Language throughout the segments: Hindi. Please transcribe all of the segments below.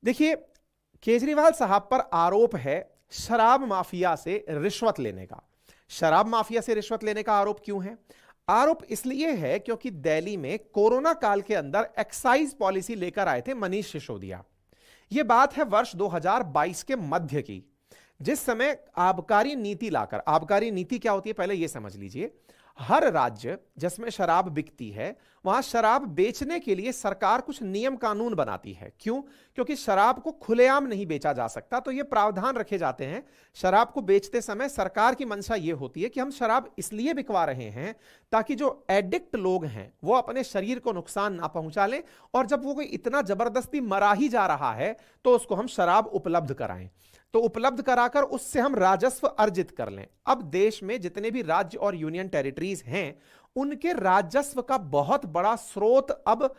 देखिए, केजरीवाल साहब पर आरोप है शराब माफिया से रिश्वत लेने का। शराब माफिया से रिश्वत लेने का आरोप क्यों है? आरोप इसलिए है क्योंकि दिल्ली में कोरोना काल के अंदर एक्साइज पॉलिसी लेकर आए थे मनीष सिसोदिया। यह बात है वर्ष 2022 के मध्य की, जिस समय आबकारी नीति लाकर, आबकारी नीति क्या होती है पहले यह समझ लीजिए। हर राज्य जिसमें शराब बिकती है वहां शराब बेचने के लिए सरकार कुछ नियम कानून बनाती है। क्यों? क्योंकि शराब को खुलेआम नहीं बेचा जा सकता, तो ये प्रावधान रखे जाते हैं। शराब को बेचते समय सरकार की मंशा ये होती है कि हम शराब इसलिए बिकवा रहे हैं ताकि जो एडिक्ट लोग हैं वो अपने शरीर को नुकसान ना पहुंचा लें, और जब वो कोई इतना जबरदस्ती मरा ही जा रहा है तो उसको हम शराब उपलब्ध कराएं, तो उपलब्ध कराकर उससे हम राजस्व अर्जित कर लें। अब देश में जितने भी राज्य और यूनियन टेरिटरीज हैं उनके राजस्व का बहुत बड़ा स्रोत अब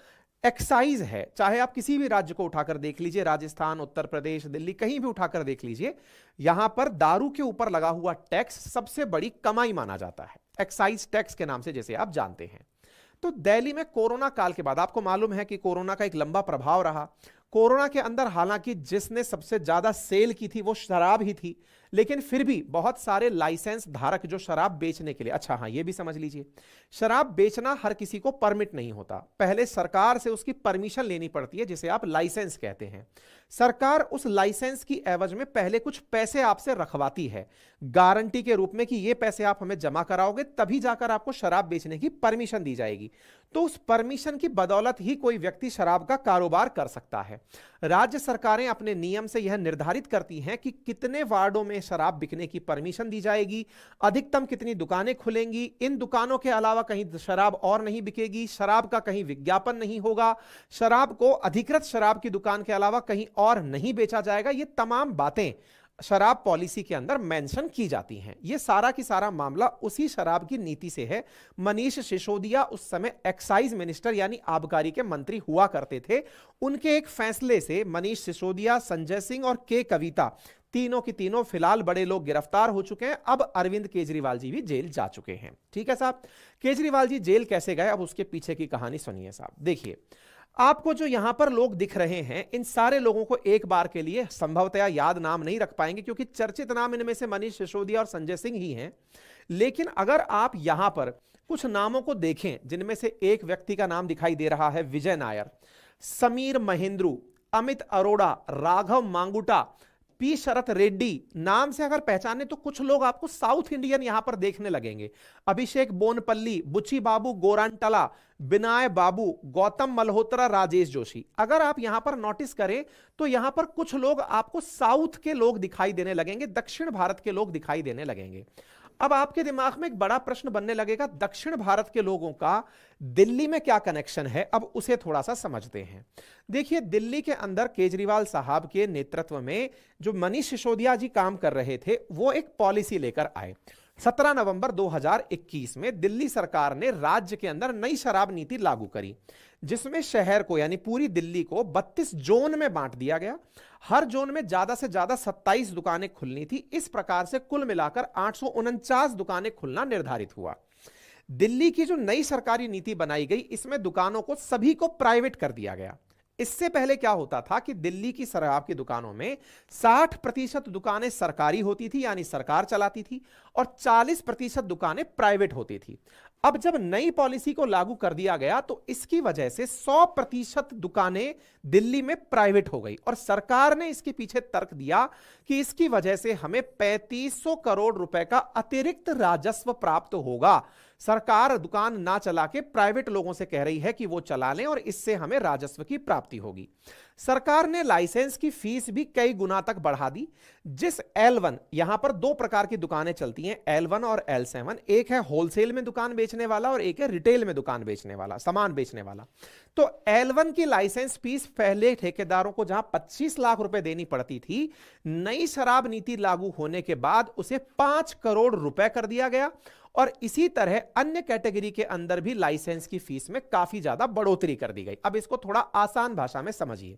एक्साइज है। चाहे आप किसी भी राज्य को उठाकर देख लीजिए, राजस्थान, उत्तर प्रदेश, दिल्ली, कहीं भी उठाकर देख लीजिए, यहां पर दारू के ऊपर लगा हुआ टैक्स सबसे बड़ी कमाई माना जाता है, एक्साइज टैक्स के नाम से, जैसे आप जानते हैं। तो दिल्ली में कोरोना काल के बाद आपको मालूम है कि कोरोना का एक लंबा प्रभाव रहा। कोरोना के अंदर हालांकि जिसने सबसे ज्यादा सेल की थी वो शराब ही थी, लेकिन फिर भी बहुत सारे लाइसेंस धारक जो शराब बेचने के लिए, अच्छा हाँ ये भी समझ लीजिए, शराब बेचना हर किसी को परमिट नहीं होता, पहले सरकार से उसकी परमिशन लेनी पड़ती है, जिसे आप लाइसेंस कहते हैं। सरकार उस लाइसेंस की एवज में पहले कुछ पैसे आपसे रखवाती है गारंटी के रूप में कि ये पैसे आप हमें जमा कराओगे तभी जाकर आपको शराब बेचने की परमिशन दी जाएगी। तो उस परमिशन की बदौलत ही कोई व्यक्ति शराब का कारोबार कर सकता है। राज्य सरकारें अपने नियम से यह निर्धारित करती हैं कि कितने वार्डों में शराब बिकने की परमिशन दी जाएगी, अधिकतम कितनी दुकानें खुलेंगी, इन दुकानों के अलावा कहीं शराब और नहीं बिकेगी, शराब का कहीं विज्ञापन नहीं होगा, शराब को अधिकृत शराब की दुकान के अलावा कहीं और नहीं बेचा जाएगा। ये तमाम बातें शराब पॉलिसी के अंदर मेंशन की जाती हैं। यह सारा की सारा मामला उसी शराब की नीति से है। मनीष सिसोदिया उस समय एक्साइज मिनिस्टर यानी आबकारी के मंत्री हुआ करते थे। उनके एक फैसले से मनीष सिसोदिया, संजय सिंह और के कविता, तीनों की तीनों फिलहाल बड़े लोग गिरफ्तार हो चुके हैं। अब अरविंद केजरीवाल जी भी जेल जा चुके हैं। ठीक है साहब, केजरीवाल जी जेल कैसे गए, अब उसके पीछे की कहानी सुनिए साहब। देखिए, आपको जो यहां पर लोग दिख रहे हैं, इन सारे लोगों को एक बार के लिए संभवतया याद नाम नहीं रख पाएंगे क्योंकि चर्चित नाम इनमें से मनीष सिसोदिया और संजय सिंह ही हैं। लेकिन अगर आप यहां पर कुछ नामों को देखें, जिनमें से एक व्यक्ति का नाम दिखाई दे रहा है विजय नायर, समीर महेंद्रू, अमित अरोड़ा, राघव मांगुटा, पी शरत रेड्डी, नाम से अगर पहचाने तो कुछ लोग आपको साउथ इंडियन यहां पर देखने लगेंगे। अभिषेक बोनपल्ली, बुच्ची बाबू गोरांटला, बिनाय बाबू, गौतम मल्होत्रा, राजेश जोशी। अगर आप यहां पर नोटिस करें तो यहां पर कुछ लोग आपको साउथ के लोग दिखाई देने लगेंगे, दक्षिण भारत के लोग दिखाई देने लगेंगे। अब आपके दिमाग में एक बड़ा प्रश्न बनने लगेगा, दक्षिण भारत के लोगों का दिल्ली में क्या कनेक्शन है? अब उसे थोड़ा सा समझते हैं। देखिए, दिल्ली के अंदर केजरीवाल साहब के नेतृत्व में जो मनीष सिसोदिया जी काम कर रहे थे वो एक पॉलिसी लेकर आए। 17 नवंबर 2021 में दिल्ली सरकार ने राज्य के अंदर नई शराब नीति लागू करी, जिसमें शहर को यानी पूरी दिल्ली को 32 जोन में बांट दिया गया। हर जोन में ज्यादा से ज्यादा 27 दुकानें खुलनी थी। इस प्रकार से कुल मिलाकर 849 दुकानें खुलना निर्धारित हुआ। दिल्ली की जो नई सरकारी नीति बनाई गई, इसमें दुकानों को सभी को प्राइवेट कर दिया गया। इससे पहले क्या होता था कि दिल्ली की शराब की दुकानों में 60% दुकानें सरकारी होती थी यानी सरकार चलाती थी और 40% दुकानें प्राइवेट होती थी। अब जब नई पॉलिसी को लागू कर दिया गया तो इसकी वजह से 100% दुकानें दिल्ली में प्राइवेट हो गई और सरकार ने इसके पीछे तर्क दिया कि इसकी वजह से हमें 3500 करोड़ रुपए का अतिरिक्त राजस्व प्राप्त होगा। सरकार दुकान ना चला के प्राइवेट लोगों से कह रही है कि वो चला लें और इससे हमें राजस्व की प्राप्ति होगी। सरकार ने लाइसेंस की फीस भी कई गुना तक बढ़ा दी। जिस L1, यहां पर दो प्रकार की दुकानें चलती हैं, L1 और L7। एक है होलसेल में दुकान बेचने वाला और एक है रिटेल में दुकान बेचने वाला, सामान बेचने वाला। तो L1 की लाइसेंस फीस पहले ठेकेदारों को जहां 25 लाख रुपए देनी पड़ती थी, नई शराब नीति लागू होने के बाद उसे 5 करोड़ रुपए कर दिया गया। और इसी तरह अन्य कैटेगरी के अंदर भी लाइसेंस की फीस में काफी ज्यादा बढ़ोतरी कर दी गई। अब इसको थोड़ा आसान भाषा में समझिए।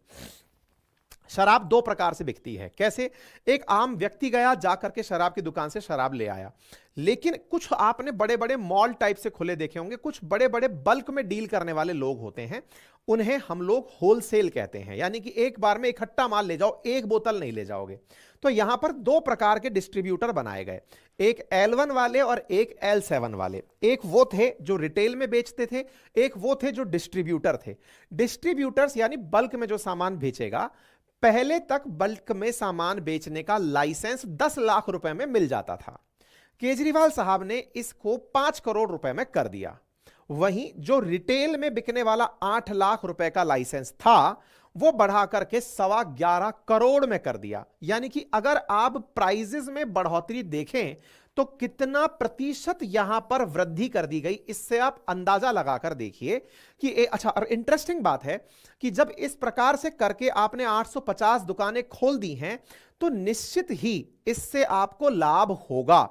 शराब दो प्रकार से बिकती है। कैसे? एक आम व्यक्ति गया जाकर के शराब की दुकान से शराब ले आया, लेकिन कुछ आपने बड़े बड़े मॉल टाइप से खुले देखे होंगे, कुछ बड़े बड़े बल्क में डील करने वाले लोग होते हैं, उन्हें हम लोग होलसेल कहते हैं, यानी कि एक बार में इकट्ठा माल ले जाओ, एक बोतल नहीं ले जाओगे। तो यहां पर दो प्रकार के डिस्ट्रीब्यूटर बनाए गए, एक L1 वाले और एक L7 वाले। एक वो थे जो रिटेल में बेचते थे, एक वो थे जो डिस्ट्रीब्यूटर थे। डिस्ट्रीब्यूटर्स यानी बल्क में जो सामान बेचेगा, पहले तक बल्क में सामान बेचने का लाइसेंस 10 लाख रुपए में मिल जाता था। केजरीवाल साहब ने इसको 5 करोड़ रुपए में कर दिया। वहीं जो रिटेल में बिकने वाला 8 लाख रुपए का लाइसेंस था, वो बढ़ा करके 11.25 करोड़ में कर दिया। यानी कि अगर आप प्राइजेस में बढ़ोतरी देखें तो कितना प्रतिशत यहां पर वृद्धि कर दी गई, इससे आप अंदाजा लगाकर देखिए कि अच्छा, और इंटरेस्टिंग बात है कि जब इस प्रकार से करके आपने 850 दुकानें खोल दी हैं, तो निश्चित ही इससे आपको लाभ होगा।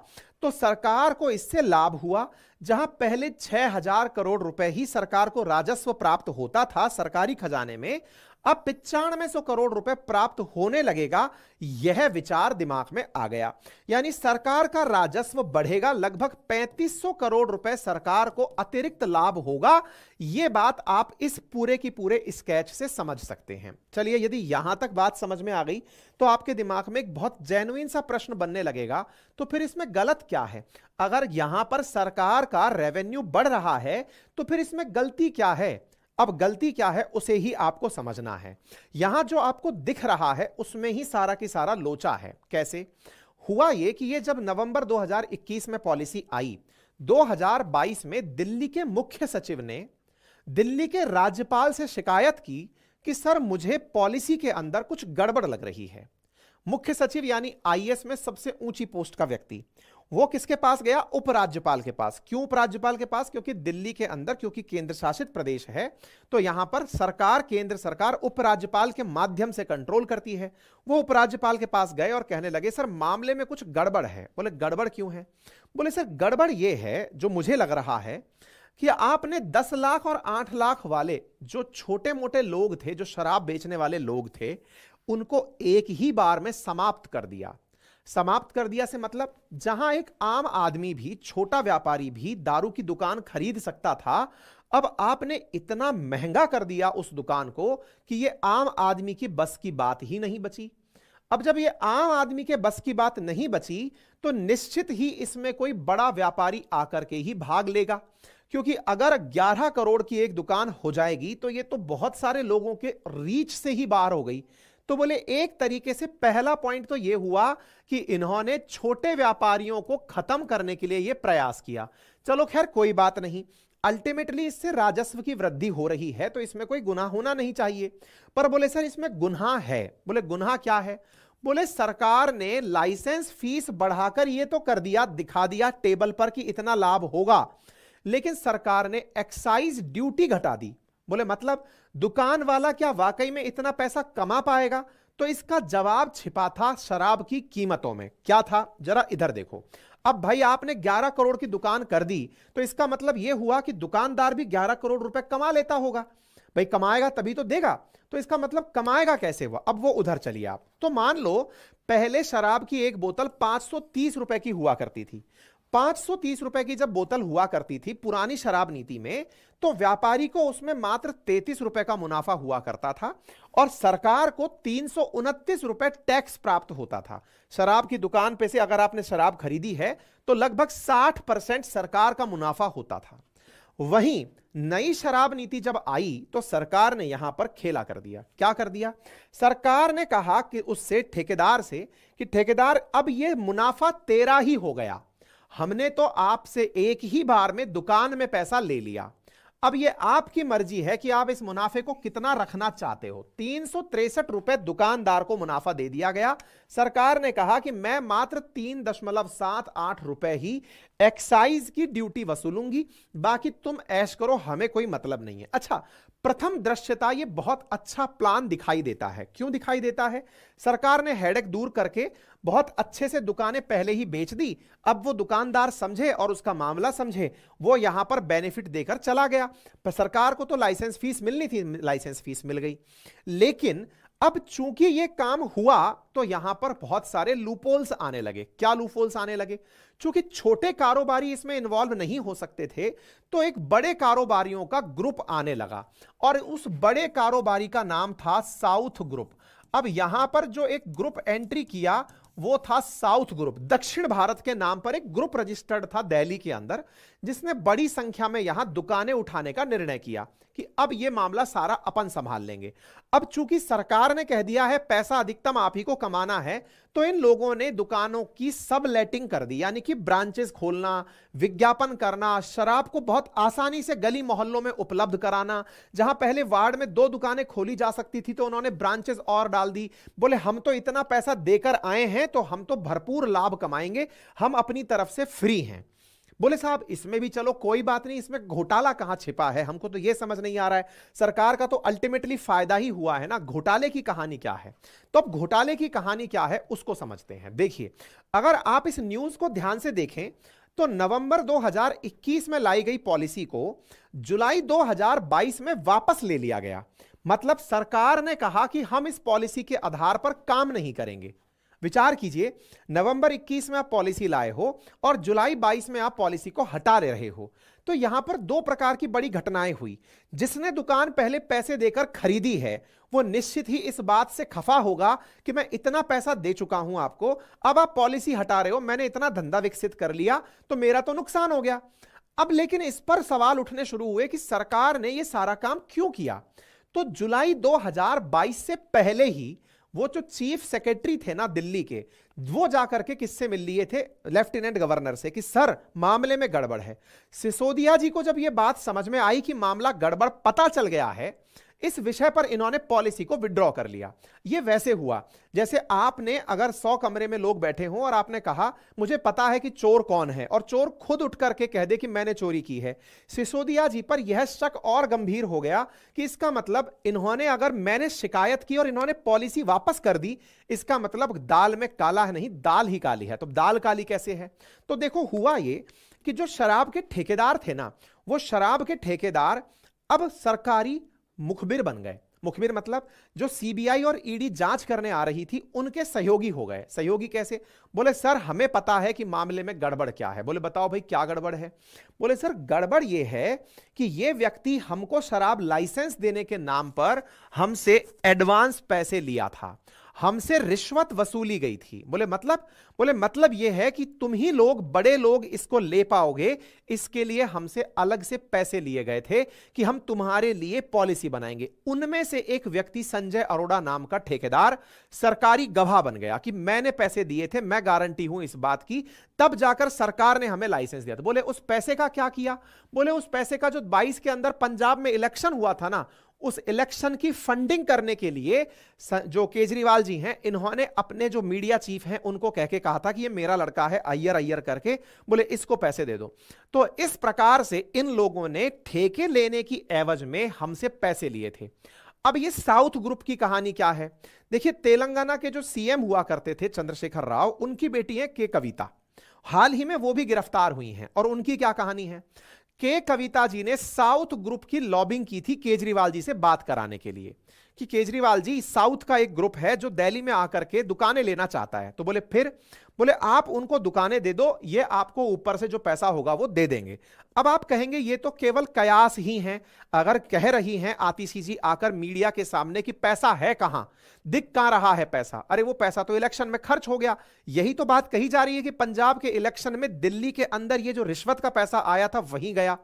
तो सरकार को इससे लाभ हुआ। जहां पहले 6,000 करोड़ रुपए ही सरकार को राजस्व प्राप्त होता था सरकारी खजाने में, अब 9500 करोड़ रुपए प्राप्त होने लगेगा। यह विचार दिमाग में आ गया, यानी सरकार का राजस्व बढ़ेगा, लगभग 3500 करोड़ रुपए सरकार को अतिरिक्त लाभ होगा। यह बात आप इस पूरे की पूरे स्केच से समझ सकते हैं। चलिए, यदि यहां तक बात समझ में आ गई तो आपके दिमाग में एक बहुत जेन्युइन सा प्रश्न बनने लगेगा, तो फिर इसमें गलत क्या है? अगर यहां पर सरकार का रेवेन्यू बढ़ रहा है तो फिर इसमें गलती क्या है? अब गलती क्या है उसे ही आपको समझना है। यहां जो आपको दिख रहा है उसमें ही सारा की सारा लोचा है। कैसे हुआ ये कि ये जब नवंबर 2021 में पॉलिसी आई, 2022 में दिल्ली के मुख्य सचिव ने दिल्ली के राज्यपाल से शिकायत की कि सर, मुझे पॉलिसी के अंदर कुछ गड़बड़ लग रही है। मुख्य सचिव यानी आईएएस में सबसे ऊंची पोस्ट का व्यक्ति, वो किसके पास गया? उपराज्यपाल के पास। क्यों उपराज्यपाल के पास? क्योंकि दिल्ली के अंदर, क्योंकि केंद्र शासित प्रदेश है, तो यहां पर सरकार, केंद्र सरकार उपराज्यपाल के माध्यम से कंट्रोल करती है। वो उपराज्यपाल के पास गए और कहने लगे, सर मामले में कुछ गड़बड़ है। बोले गड़बड़ क्यों है? बोले सर गड़बड़ ये है, जो मुझे लग रहा है कि आपने 10 लाख और 8 लाख वाले जो छोटे मोटे लोग थे, जो शराब बेचने वाले लोग थे, उनको एक ही बार में समाप्त कर दिया। समाप्त कर दिया से मतलब, जहां एक आम आदमी भी, छोटा व्यापारी भी दारू की दुकान खरीद सकता था, अब आपने इतना महंगा कर दिया उस दुकान को कि यह आम आदमी की बस की बात ही नहीं बची। अब जब यह आम आदमी के बस की बात नहीं बची, तो निश्चित ही इसमें कोई बड़ा व्यापारी आकर के ही भाग लेगा, क्योंकि अगर 11 करोड़ की एक दुकान हो जाएगी तो यह तो बहुत सारे लोगों के रीच से ही बाहर हो गई। तो बोले एक तरीके से पहला पॉइंट तो यह हुआ कि इन्होंने छोटे व्यापारियों को खत्म करने के लिए यह प्रयास किया। चलो खैर कोई बात नहीं, अल्टीमेटली इससे राजस्व की वृद्धि हो रही है, तो इसमें कोई गुनाह होना नहीं चाहिए। पर बोले सर इसमें गुनाह है। बोले गुनाह क्या है? बोले सरकार ने लाइसेंस फीस बढ़ाकर यह तो कर दिया, दिखा दिया टेबल पर कि इतना लाभ होगा, लेकिन सरकार ने एक्साइज ड्यूटी घटा दी। बोले मतलब दुकान वाला क्या वाकई में इतना पैसा कमा पाएगा? तो इसका जवाब छिपा था शराब की कीमतों में। क्या था? जरा इधर देखो। अब भाई आपने 11 करोड़ की दुकान कर दी, तो इसका मतलब यह हुआ कि दुकानदार भी 11 करोड़ रुपए कमा लेता होगा। भाई कमाएगा तभी तो देगा, तो इसका मतलब कमाएगा कैसे हुआ? अब वो उधर चलिए आप। तो मान लो पहले शराब की एक बोतल 530 रुपए की हुआ करती थी। 530 रुपए की जब बोतल हुआ करती थी पुरानी शराब नीति में, तो व्यापारी को उसमें मात्र 33 रुपए का मुनाफा हुआ करता था और सरकार को 329 रुपए टैक्स प्राप्त होता था। शराब की दुकान पे से अगर आपने शराब खरीदी है तो लगभग 60% सरकार का मुनाफा होता था। वहीं नई शराब नीति जब आई तो सरकार ने यहां पर खेला कर दिया। क्या कर दिया? सरकार ने कहा कि उससे ठेकेदार से कि ठेकेदार अब यह मुनाफा तेरा ही हो गया, हमने तो आपसे एक ही बार में दुकान में पैसा ले लिया, अब यह आपकी मर्जी है कि आप इस मुनाफे को कितना रखना चाहते हो। 363 रुपए दुकानदार को मुनाफा दे दिया गया। सरकार ने कहा कि मैं मात्र 3.78 रुपए ही एक्साइज की ड्यूटी वसूलूंगी, बाकी तुम ऐश करो, हमें कोई मतलब नहीं है। अच्छा, प्रथम दृश्यता ये बहुत अच्छा प्लान दिखाई देता है। क्यों दिखाई देता है? सरकार ने हेडेक दूर करके बहुत अच्छे से दुकानें पहले ही बेच दी, अब वो दुकानदार समझे और उसका मामला समझे, वो यहां पर बेनिफिट देकर चला गया। पर सरकार को तो लाइसेंस फीस मिलनी थी, लाइसेंस फीस मिल गई। लेकिन अब चूंकि ये काम हुआ तो यहां पर बहुत सारे लूपहोल्स आने लगे। क्या लूपहोल्स आने लगे? चूंकि छोटे कारोबारी इसमें इन्वॉल्व नहीं हो सकते थे, तो एक बड़े कारोबारियों का ग्रुप आने लगा और उस बड़े कारोबारी का नाम था साउथ ग्रुप। अब यहां पर जो एक ग्रुप एंट्री किया वो था साउथ ग्रुप। दक्षिण भारत के नाम पर एक ग्रुप रजिस्टर्ड था दिल्ली के अंदर, जिसने बड़ी संख्या में यहां दुकानें उठाने का निर्णय किया कि अब यह मामला सारा अपन संभाल लेंगे। अब चूंकि सरकार ने कह दिया है पैसा अधिकतम आप ही को कमाना है, तो इन लोगों ने दुकानों की सब लेटिंग कर दी, यानी कि ब्रांचेस खोलना, विज्ञापन करना, शराब को बहुत आसानी से गली मोहल्लों में उपलब्ध कराना। जहां पहले वार्ड में 2 दुकानें खोली जा सकती थी तो उन्होंने ब्रांचेस और डाल दी। बोले हम तो इतना पैसा देकर आए हैं तो हम तो भरपूर लाभ कमाएंगे, हम अपनी तरफ से फ्री हैं। बोले साहब इसमें भी चलो कोई बात नहीं, इसमें घोटाला कहां छिपा है, हमको तो यह समझ नहीं आ रहा है। सरकार का तो अल्टीमेटली फायदा ही हुआ है ना, घोटाले की कहानी क्या है? तो अब घोटाले की कहानी क्या है उसको समझते हैं। देखिए, अगर आप इस न्यूज को ध्यान से देखें तो नवंबर 2021 में लाई गई पॉलिसी को जुलाई 2022 में वापस ले लिया गया। मतलब सरकार ने कहा कि हम इस पॉलिसी के आधार पर काम नहीं करेंगे। विचार कीजिए, नवंबर 21 में आप पॉलिसी लाए हो और जुलाई 22 में आप पॉलिसी को हटा ले रहे हो। तो यहां पर 2 प्रकार की बड़ी घटनाएं हुई। जिसने दुकान पहले पैसे देकर खरीदी है वो निश्चित ही इस बात से खफा होगा कि मैं इतना पैसा दे चुका हूं आपको, अब आप पॉलिसी हटा रहे हो, मैंने इतना धंधा विकसित कर लिया तो मेरा तो नुकसान हो गया। अब लेकिन इस पर सवाल उठने शुरू हुए कि सरकार ने यह सारा काम क्यों किया। तो जुलाई 2022 से पहले ही वो जो चीफ सेक्रेटरी थे ना दिल्ली के, वो जाकर के किससे मिल लिए थे? लेफ्टिनेंट गवर्नर से, कि सर मामले में गड़बड़ है। सिसोदिया जी को जब ये बात समझ में आई कि मामला गड़बड़ पता चल गया है, इस विषय पर इन्होंने पॉलिसी को विड्रॉ कर लिया। यह वैसे हुआ जैसे आपने अगर 100 कमरे में लोग बैठे हों और आपने कहा मुझे पता है कि चोर कौन है, और चोर खुद उठ करके कह दे कि मैंने चोरी की है। सिसोदिया जी पर यह शक और गंभीर हो गया कि इसका मतलब इन्होंने, अगर मैंने शिकायत की और इन्होंने पॉलिसी वापस कर दी, इसका मतलब दाल में काला है नहीं, दाल ही काली है। तो दाल काली कैसे है? तो देखो, हुआ ये कि जो शराब के ठेकेदार थे ना, वो शराब के ठेकेदार अब सरकारी मुखबिर बन गए। मुखबिर मतलब जो सीबीआई और ईडी जांच करने आ रही थी उनके सहयोगी हो गए। सहयोगी कैसे? बोले सर हमें पता है कि मामले में गड़बड़ क्या है। बोले बताओ भाई क्या गड़बड़ है? बोले सर गड़बड़ यह है कि यह व्यक्ति हमको शराब लाइसेंस देने के नाम पर हमसे एडवांस पैसे लिया था, हमसे रिश्वत वसूली गई थी। बोले मतलब यह है कि तुम ही लोग, बड़े लोग इसको ले पाओगे, इसके लिए हमसे अलग से पैसे लिए गए थे कि हम तुम्हारे लिए पॉलिसी बनाएंगे। उनमें से एक व्यक्ति संजय अरोड़ा नाम का ठेकेदार सरकारी गवाह बन गया कि मैंने पैसे दिए थे, मैं गारंटी हूं इस बात की, तब जाकर सरकार ने हमें लाइसेंस दिया था। बोले उस पैसे का क्या किया? बोले उस पैसे का जो 22 के अंदर पंजाब में इलेक्शन हुआ था ना, उस इलेक्शन की फंडिंग करने के लिए जो केजरीवाल जी हैं, इन्होंने अपने जो मीडिया चीफ हैं उनको कह के कहा था कि ये मेरा लड़का है अय्यर अय्यर करके, बोले इसको पैसे दे दो। तो इस प्रकार से इन लोगों ने ठेके लेने की एवज में हमसे पैसे लिए थे। अब ये साउथ ग्रुप की कहानी क्या है? देखिए, तेलंगाना के जो सीएम हुआ करते थे चंद्रशेखर राव, उनकी बेटी है के कविता, हाल ही में वो भी गिरफ्तार हुई हैं। और उनकी क्या कहानी है? के कविता जी ने साउथ ग्रुप की लॉबिंग की थी केजरीवाल जी से बात कराने के लिए कि केजरीवाल जी, साउथ का एक ग्रुप है जो दिल्ली में आकर के दुकानें लेना चाहता है। तो बोले फिर? बोले आप उनको दुकानें दे दो, ये आपको ऊपर से जो पैसा होगा वो दे देंगे। अब आप कहेंगे ये तो केवल कयास ही हैं। अगर कह रही हैं आतिशी जी आकर मीडिया के सामने कि पैसा है कहां, दिख कहां रहा है पैसा, अरे वो पैसा तो इलेक्शन में खर्च हो गया। यही तो बात कही जा रही है कि पंजाब के इलेक्शन में दिल्ली के अंदर ये जो रिश्वत का पैसा आया था वहीं गया।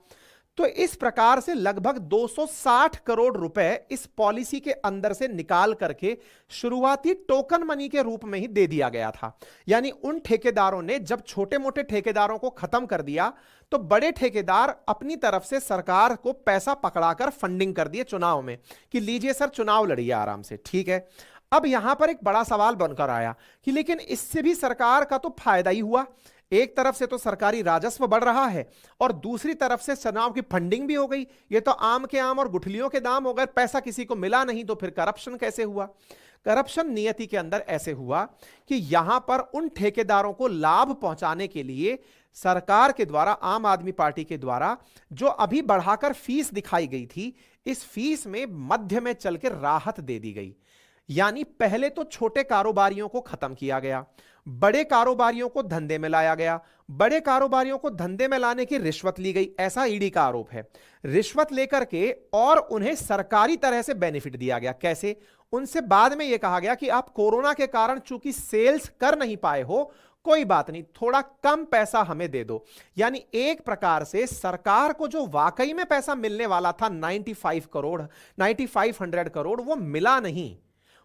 तो इस प्रकार से लगभग 260 करोड़ रुपए इस पॉलिसी के अंदर से निकाल करके शुरुआती टोकन मनी के रूप में ही दे दिया गया था। यानी उन ठेकेदारों ने जब छोटे मोटे ठेकेदारों को खत्म कर दिया तो बड़े ठेकेदार अपनी तरफ से सरकार को पैसा पकड़ाकर फंडिंग कर दिए चुनाव में कि लीजिए सर चुनाव लड़िए आराम से। ठीक है, अब यहां पर एक बड़ा सवाल बनकर आया कि लेकिन इससे भी सरकार का तो फायदा ही हुआ। एक तरफ से तो सरकारी राजस्व बढ़ रहा है और दूसरी तरफ से चुनाव की फंडिंग भी हो गई। ये तो आम के आम और गुठलियों के दाम हो गए, पैसा किसी को मिला नहीं तो फिर करप्शन कैसे हुआ? करप्शन नियति के अंदर ऐसे हुआ कि यहां पर उन ठेकेदारों को लाभ पहुंचाने के लिए सरकार के द्वारा, आम आदमी पार्टी के द्वारा जो अभी बढ़ाकर फीस दिखाई गई थी, इस फीस में मध्य में चल के राहत दे दी गई। यानी पहले तो छोटे कारोबारियों को खत्म किया गया, बड़े कारोबारियों को धंधे में लाया गया, बड़े कारोबारियों को धंधे में लाने की रिश्वत ली गई, ऐसा ईडी का आरोप है। रिश्वत लेकर के और उन्हें सरकारी तरह से बेनिफिट दिया गया। कैसे? उनसे बाद में यह कहा गया कि आप कोरोना के कारण चूंकि सेल्स कर नहीं पाए हो, कोई बात नहीं, थोड़ा कम पैसा हमें दे दो। यानी एक प्रकार से सरकार को जो वाकई में पैसा मिलने वाला था 9500 करोड़, वो मिला नहीं।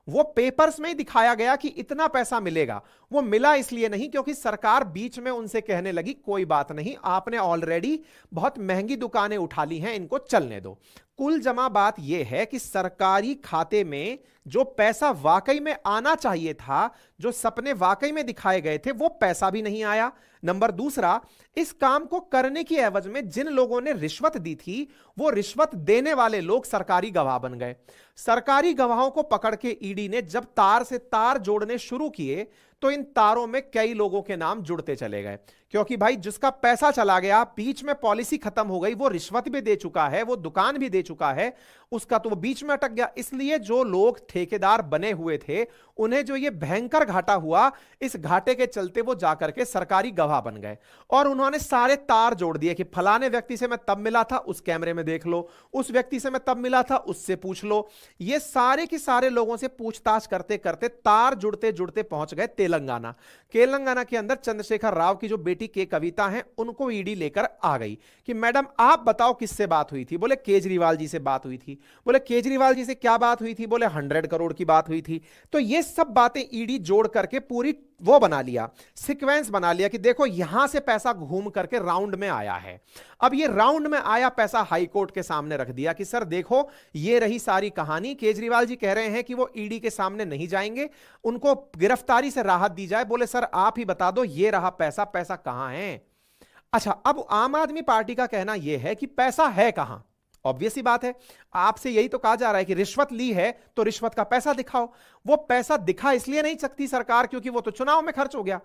वो पेपर्स में ही दिखाया गया कि इतना पैसा मिलेगा, वो मिला इसलिए नहीं क्योंकि सरकार बीच में उनसे कहने लगी कोई बात नहीं, आपने ऑलरेडी बहुत महंगी दुकानें उठा ली हैं, इनको चलने दो। कुल जमा बात यह है कि सरकारी खाते में जो पैसा वाकई में आना चाहिए था, जो सपने वाकई में दिखाए गए थे, वो पैसा भी नहीं आया। नंबर दूसरा, इस काम को करने की एवज में जिन लोगों ने रिश्वत दी थी, वो रिश्वत देने वाले लोग सरकारी गवाह बन गए। सरकारी गवाहों को पकड़ के ईडी ने जब तार से तार जोड़ने शुरू किए तो इन तारों में कई लोगों के नाम जुड़ते चले गए, क्योंकि भाई जिसका पैसा चला गया, बीच में पॉलिसी खत्म हो गई, वो रिश्वत भी दे चुका है, वो दुकान भी दे चुका है, उसका तो वो बीच में अटक गया। इसलिए जो लोग ठेकेदार बने हुए थे, उन्हें जो ये भयंकर घाटा हुआ, इस घाटे के चलते वो जाकर के सरकारी गवाह बन गए और उन्होंने सारे तार जोड़ दिए कि फलाने व्यक्ति से मैं तब मिला था, उस कैमरे में देख लो, उस व्यक्ति से मैं तब मिला था, उससे पूछ लो। ये सारे के सारे लोगों से पूछताछ करते करते तार जुड़ते जुड़ते पहुंच गए तेलंगाना। तेलंगाना के अंदर चंद्रशेखर राव की जो बेटी के कविता हैं, उनको ईडी लेकर आ गई कि मैडम आप बताओ किससे बात हुई थी? बोले केजरीवाल जी से बात हुई थी। बोले केजरीवाल जी से क्या बात हुई थी? बोले 100 करोड़ की बात हुई थी। तो ये सब बातें ईडी जोड़ करके पूरी वो बना लिया, सीक्वेंस बना लिया कि देखो यहां से पैसा घूम करके राउंड में आया है। अब ये राउंड में आया पैसा हाई कोर्ट के सामने रख दिया कि सर देखो ये रही सारी कहानी। केजरीवाल जी कह रहे हैं कि वो ईडी के सामने नहीं जाएंगे, उनको गिरफ्तारी से राहत दी जाए। बोले सर आप ही बता दो ये रहा पैसा, पैसा कहां है? अच्छा, अब आम आदमी पार्टी का कहना यह है कि पैसा है कहां? ऑब्वियस ही बात है, आपसे यही तो कहा जा रहा है कि रिश्वत ली है तो रिश्वत का पैसा दिखाओ। वो पैसा दिखा इसलिए नहीं सकती सरकार क्योंकि वो तो चुनाव में खर्च हो गया।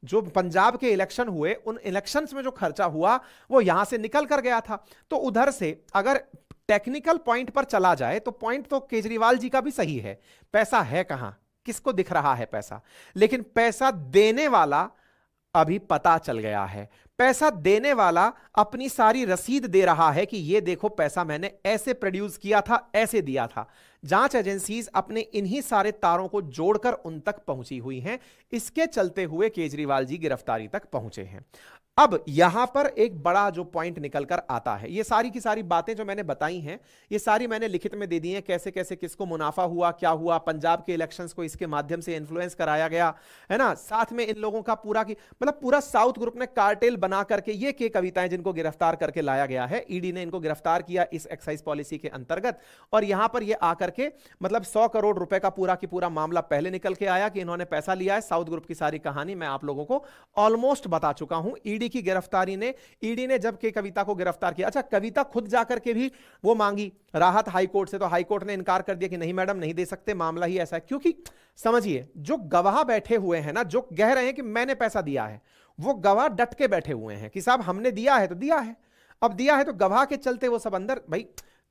जो पंजाब के इलेक्शन हुए, उन इलेक्शंस में जो खर्चा हुआ वो यहां से निकल कर गया था। तो उधर से अगर टेक्निकल पॉइंट पर चला जाए तो पॉइंट तो केजरीवाल जी का भी सही है, पैसा है कहां, किसको दिख रहा है पैसा। लेकिन पैसा देने वाला अभी पता चल गया है। पैसा देने वाला अपनी सारी रसीद दे रहा है कि ये देखो पैसा मैंने ऐसे प्रोड्यूस किया था, ऐसे दिया था। जांच एजेंसीज अपने इन्हीं सारे तारों को जोड़कर उन तक पहुंची हुई हैं। इसके चलते हुए केजरीवाल जी गिरफ्तारी तक पहुंचे हैं। अब यहां पर एक बड़ा जो पॉइंट निकल कर आता है, ये सारी की सारी बातें जो मैंने बताई हैं, ये सारी मैंने लिखित में दे दी हैं, कैसे कैसे किसको मुनाफा हुआ, क्या हुआ, पंजाब के इलेक्शंस को इसके माध्यम से इन्फ्लुएंस कराया गया है ना। साथ में इन लोगों का पूरा की मतलब पूरा साउथ ग्रुप ने कार्टेल बना करके ये के कविताएं जिनको गिरफ्तार करके लाया गया है, ईडी ने इनको गिरफ्तार किया इस एक्साइज पॉलिसी के अंतर्गत। और यहां पर ये आकर के मतलब 100 करोड़ रुपए का पूरा की पूरा मामला पहले निकल के आया कि इन्होंने पैसा लिया है। साउथ ग्रुप की सारी कहानी मैं आप लोगों को ऑलमोस्ट बता चुका हूं। ईडी की गिरफ्तारी ने, ईडी ने जब के कविता को गिरफ्तार किया, अच्छा कविता खुद जाकर के भी वो मांगी राहत हाई कोर्ट से, तो हाई कोर्ट ने इनकार कर दिया कि नहीं मैडम नहीं दे सकते, मामला ही ऐसा है। क्योंकि समझिए जो गवाह बैठे हुए हैं ना, जो कह रहे हैं कि मैंने पैसा दिया है, वो गवाह डट के बैठे हुए हैं कि साहब हमने दिया है तो दिया है। अब दिया है तो गवाह के चलते वो सब अंदर, भाई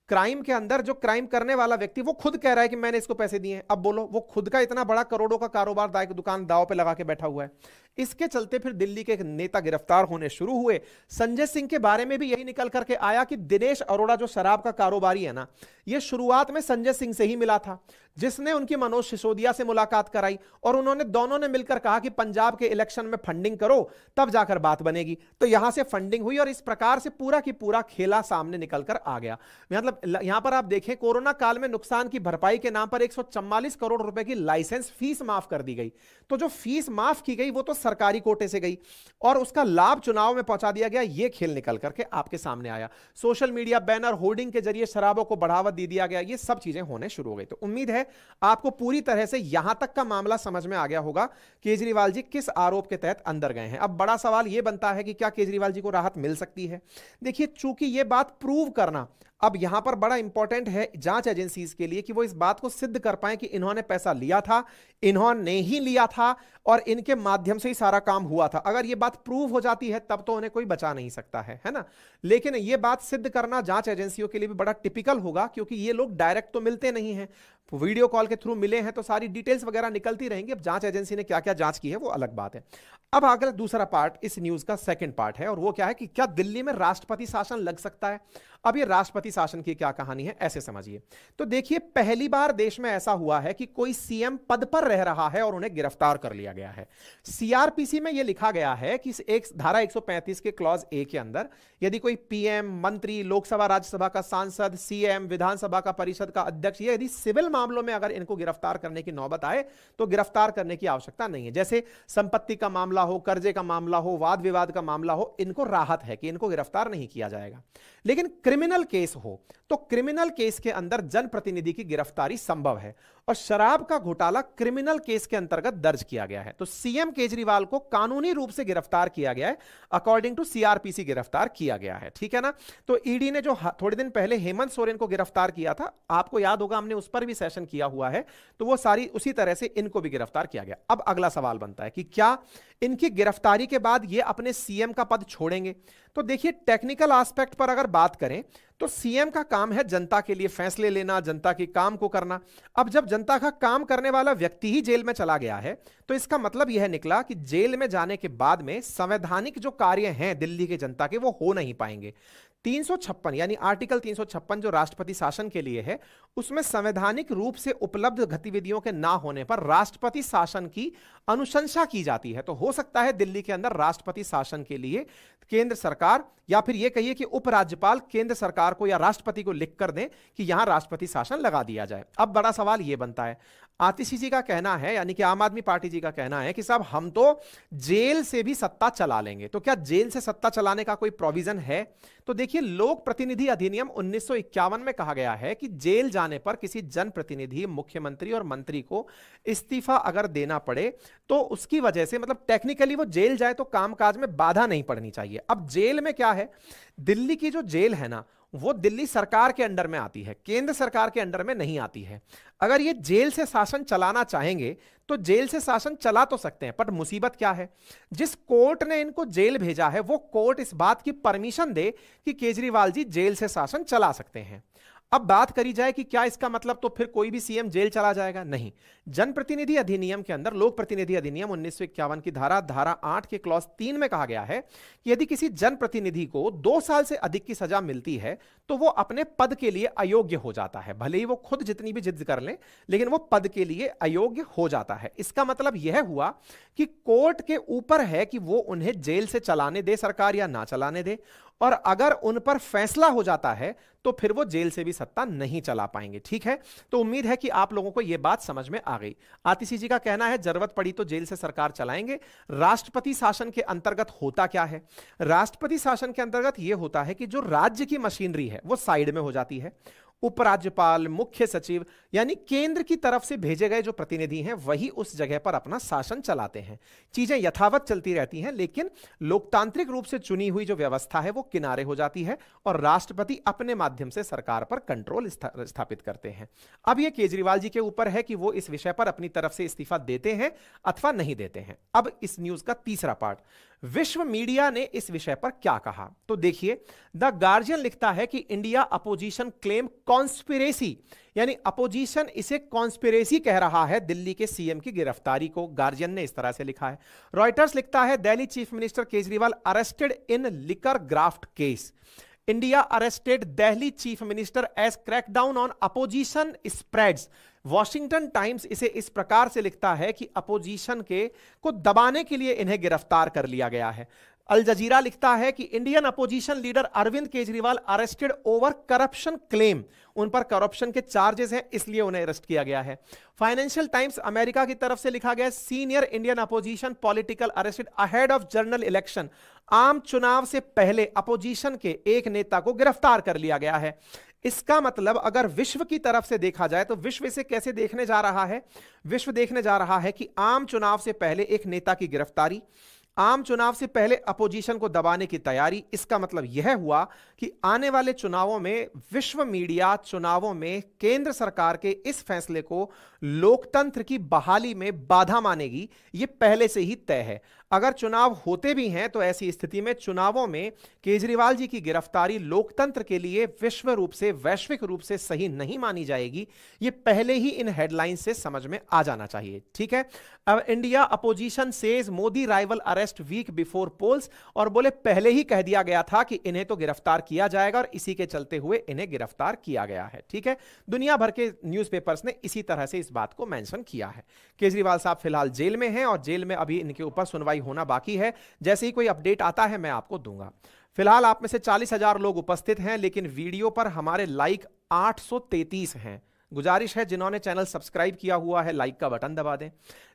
क्राइम के अंदर जो क्राइम करने वाला व्यक्ति वो खुद कह रहा है कि मैंने इसको पैसे दिए हैं। अब बोलो वो खुद का इतना बड़ा करोड़ों का कारोबार दुकान दांव पे लगा के बैठा हुआ है। इसके चलते फिर दिल्ली के एक नेता गिरफ्तार होने शुरू हुए। संजय सिंह के बारे में भी यही निकल करके आया कि दिनेश अरोड़ा जो शराब का कारोबारी है ना, ये शुरुआत में संजय सिंह से ही मिला था, जिसने उनकी मनोज सिसोदिया से मुलाकात कराई और उन्होंने दोनों ने मिलकर कहा कि पंजाब के इलेक्शन में फंडिंग करो तब जाकर बात बनेगी। तो यहां से फंडिंग हुई और इस प्रकार से पूरा की पूरा खेला सामने निकलकर आ गया। मतलब यहां पर आप देखें, कोरोना काल में नुकसान की भरपाई के नाम पर 144 करोड़ रुपए की लाइसेंस फीस माफ कर दी गई। तो जो फीस माफ की गई वो तो सरकारी कोटे से गई और उसका लाभ चुनाव में पहुंचा दिया गया। यह खेल निकल करके आपके सामने आया। सोशल मीडिया बैनर होर्डिंग के जरिए शराबों को बढ़ावा दे दिया गया। ये सब चीजें होने शुरू हो गई। तो उम्मीद है आपको पूरी तरह से यहां तक का मामला समझ में आ गया होगा केजरीवाल जी किस आरोप के तहत अंदर गए हैं। अब बड़ा सवाल यह बनता है कि क्या केजरीवाल जी को राहत मिल सकती है। देखिए, चूंकि यह बात प्रूव करना अब यहां पर बड़ा इंपॉर्टेंट है जांच एजेंसीज के लिए कि वो इस बात को सिद्ध कर पाए कि इन्होंने पैसा लिया था, इन्होंने ही लिया था और इनके माध्यम से ही सारा काम हुआ था। अगर ये बात प्रूव हो जाती है तब तो उन्हें कोई बचा नहीं सकता है ना। लेकिन ये बात सिद्ध करना जांच एजेंसियों के लिए भी बड़ा टिपिकल होगा, क्योंकि ये लोग डायरेक्ट तो मिलते नहीं हैं, वीडियो कॉल के थ्रू मिले हैं तो सारी डिटेल्स वगैरह निकलती रहेंगी। अब जांच एजेंसी ने क्या क्या जांच की है वो अलग बात है। अब अगला दूसरा पार्ट इस न्यूज का सेकंड पार्ट है, और वो क्या है कि क्या दिल्ली में राष्ट्रपति शासन लग सकता है। अब ये राष्ट्रपति शासन की क्या कहानी है ऐसे समझिए। तो देखिए, पहली बार देश में ऐसा हुआ है कि कोई सीएम पद पर रह रहा है और उन्हें गिरफ्तार कर लिया गया है। सीआरपीसी में यह लिखा गया है कि एक धारा 135 के क्लॉज ए के अंदर यदि कोई पीएम, मंत्री, लोकसभा राज्यसभा का सांसद, सीएम, विधानसभा का परिषद का अध्यक्ष, यदि सिविल मामलों में अगर इनको गिरफ्तार करने की नौबत आए तो गिरफ्तार करने की आवश्यकता नहीं है। जैसे संपत्ति का मामला हो, कर्जे का मामला हो, वाद विवाद का मामला हो, इनको राहत है कि इनको गिरफ्तार नहीं किया जाएगा। लेकिन क्रिमिनल केस हो तो क्रिमिनल केस के अंदर जनप्रतिनिधि की गिरफ्तारी संभव है, और शराब का घोटाला क्रिमिनल केस के अंतर्गत दर्ज किया गया है। तो सीएम केजरीवाल को कानूनी रूप से गिरफ्तार किया गया है, अकॉर्डिंग टू सीआरपीसी गिरफ्तार किया गया है, ठीक है ना। तो ईडी ने जो थोड़े दिन पहले हेमंत सोरेन को गिरफ्तार किया था, आपको याद होगा हमने उस पर भी सेशन किया हुआ है, तो वो सारी उसी तरह से इनको भी गिरफ्तार किया गया। अब अगला सवाल बनता है कि क्या इनकी गिरफ्तारी के बाद ये अपने सीएम का पद छोड़ेंगे। तो देखिए, टेक्निकल एस्पेक्ट पर अगर बात करें तो सीएम का काम है जनता के लिए फैसले लेना, जनता के काम को करना। अब जब जनता का काम करने वाला व्यक्ति ही जेल में चला गया है तो इसका मतलब यह निकला कि जेल में जाने के बाद में संवैधानिक जो कार्य हैं दिल्ली के जनता के वो हो नहीं पाएंगे। 356 यानी आर्टिकल 356 जो राष्ट्रपति शासन के लिए है, उसमें संवैधानिक रूप से उपलब्ध गतिविधियों के ना होने पर राष्ट्रपति शासन की अनुशंसा की जाती है। तो हो सकता है दिल्ली के अंदर राष्ट्रपति शासन के लिए केंद्र सरकार, या फिर यह कहिए कि उपराज्यपाल केंद्र सरकार को या राष्ट्रपति को लिख कर दें कि यहां राष्ट्रपति शासन लगा दिया जाए। अब बड़ा सवाल यह बनता है, आतिशी जी का कहना है, यानी कि आम आदमी पार्टी जी का कहना है कि साहब हम तो जेल से भी सत्ता चला लेंगे। तो क्या जेल से सत्ता चलाने का कोई प्रोविजन है? तो देखिए, लोक प्रतिनिधि अधिनियम 1951 में कहा गया है कि जेल जाने पर किसी जनप्रतिनिधि, मुख्यमंत्री और मंत्री को इस्तीफा अगर देना पड़े तो उसकी वजह से, मतलब टेक्निकली वो जेल जाए तो कामकाज में बाधा नहीं पड़नी चाहिए। अब जेल में क्या है, दिल्ली की जो जेल है ना वो दिल्ली सरकार के अंडर में आती है, केंद्र सरकार के अंडर में नहीं आती है। अगर ये जेल से शासन चलाना चाहेंगे तो जेल से शासन चला तो सकते हैं, पर मुसीबत क्या है, जिस कोर्ट ने इनको जेल भेजा है वो कोर्ट इस बात की परमिशन दे कि केजरीवाल जी जेल से शासन चला सकते हैं। अब बात करी जाए कि क्या इसका मतलब तो फिर कोई भी सीएम जेल चला जाएगा? नहीं। जनप्रतिनिधि अधिनियम के अंदर, लोक प्रतिनिधि अधिनियम 1951 की धारा 8 के क्लॉज 3 में कहा गया है कि यदि किसी जनप्रतिनिधि को 2 साल से अधिक की सजा मिलती है तो वो अपने पद के लिए अयोग्य हो जाता है। भले ही वो खुद जितनी भी जिद कर ले, लेकिन वो पद के लिए अयोग्य हो जाता है। इसका मतलब यह हुआ कि कोर्ट के ऊपर है कि वो उन्हें जेल से चलाने दे सरकार या ना चलाने दे, और अगर उन पर फैसला हो जाता है तो फिर वो जेल से भी सत्ता नहीं चला पाएंगे। ठीक है, तो उम्मीद है कि आप लोगों को यह बात समझ में आ गई। आतिशी जी का कहना है जरूरत पड़ी तो जेल से सरकार चलाएंगे। राष्ट्रपति शासन के अंतर्गत होता क्या है? राष्ट्रपति शासन के अंतर्गत यह होता है कि जो राज्य की मशीनरी है वो साइड में हो जाती है। उपराज्यपाल, मुख्य सचिव यानी केंद्र की तरफ से भेजे गए जो प्रतिनिधि हैं वही उस जगह पर अपना शासन चलाते हैं। चीजें यथावत चलती रहती हैं, लेकिन लोकतांत्रिक रूप से चुनी हुई जो व्यवस्था है वो किनारे हो जाती है और राष्ट्रपति अपने माध्यम से सरकार पर कंट्रोल स्थापित करते हैं। अब यह केजरीवाल जी के ऊपर है कि वो इस विषय पर अपनी तरफ से इस्तीफा देते हैं अथवा नहीं देते हैं। अब इस न्यूज का तीसरा पार्ट, विश्व मीडिया ने इस विषय पर क्या कहा। तो देखिए, द गार्जियन लिखता है कि इंडिया अपोजिशन क्लेम कॉन्स्पिरेसी, यानी अपोजिशन इसे कॉन्स्पिरेसी कह रहा है दिल्ली के सीएम की गिरफ्तारी को। गार्जियन ने इस तरह से लिखा है। रॉयटर्स लिखता है Delhi chief minister Kejriwal arrested in liquor graft case. India arrested Delhi chief minister as crackdown on opposition spreads. Washington Times इसे इस प्रकार से लिखता है कि अपोजिशन को दबाने के लिए इन्हें गिरफ्तार कर लिया गया है। अल जजीरा लिखता है कि Indian opposition leader Arvind Kejriwal arrested over corruption claim. उन पर करप्शन के चार्जेस हैं इसलिए उन्हें अरेस्ट किया गया है। फाइनेंशियल टाइम्स अमेरिका की तरफ से लिखा गया, senior Indian opposition political arrested ahead of general election. आम चुनाव से पहले अपोजिशन के एक नेता को गिरफ्तार कर लिया गया है। इसका मतलब अगर विश्व की तरफ से देखा जाए तो विश्व इसे कैसे देखने जा रहा है? विश्व देखने जा रहा है कि आम चुनाव से पहले एक नेता की गिरफ्तारी, आम चुनाव से पहले अपोजिशन को दबाने की तैयारी। इसका मतलब यह हुआ कि आने वाले चुनावों में विश्व मीडिया चुनावों में केंद्र सरकार के इस फैसले को लोकतंत्र की बहाली में बाधा मानेगी, यह पहले से ही तय है। अगर चुनाव होते भी हैं तो ऐसी स्थिति में चुनावों में केजरीवाल जी की गिरफ्तारी लोकतंत्र के लिए विश्व रूप से, वैश्विक रूप से सही नहीं मानी जाएगी। यह पहले ही इन हेडलाइन से समझ में आ जाना चाहिए। ठीक है, अब India opposition says Modi rival arrest week before polls, और बोले पहले ही कह दिया गया था कि इन्हें तो गिरफ्तार किया जाएगा और इसी के चलते हुए इन्हें गिरफ्तार किया गया है। ठीक है, दुनिया भर के न्यूज़पेपर्स ने इसी तरह से इस बात को मेंशन किया है। केजरीवाल साहब फिलहाल जेल में हैं और जेल में अभी इनके ऊपर सुनवाई होना बाकी है। जैसे ही कोई अपडेट आता है मैं आपको दूंगा। फिलहाल आप में से 40,000 लोग उपस्थित हैं, लेकिन वीडियो पर हमारे लाइक 833 हैं। गुजारिश है जिन्होंने चैनल सब्सक्राइब किया हुआ है लाइक का बटन दबा दें।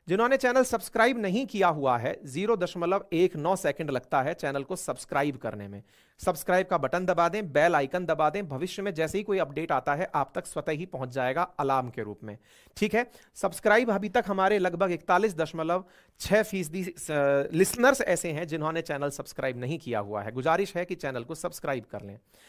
जिन्होंने चैनल सब्सक्राइब नहीं किया हुआ है 0.19 सेकंड लगता है चैनल को सब्सक्राइब करने में। सब्सक्राइब का बटन दबा दें, बेल आइकन दबा दें। भविष्य में जैसे ही कोई अपडेट आता है आप तक स्वतः ही पहुंच जाएगा अलार्म के रूप में। ठीक है, सब्सक्राइब अभी तक हमारे लगभग 41.6% लिसनर्स ऐसे हैं जिन्होंने चैनल सब्सक्राइब नहीं किया हुआ है। गुजारिश है कि चैनल को सब्सक्राइब कर लें।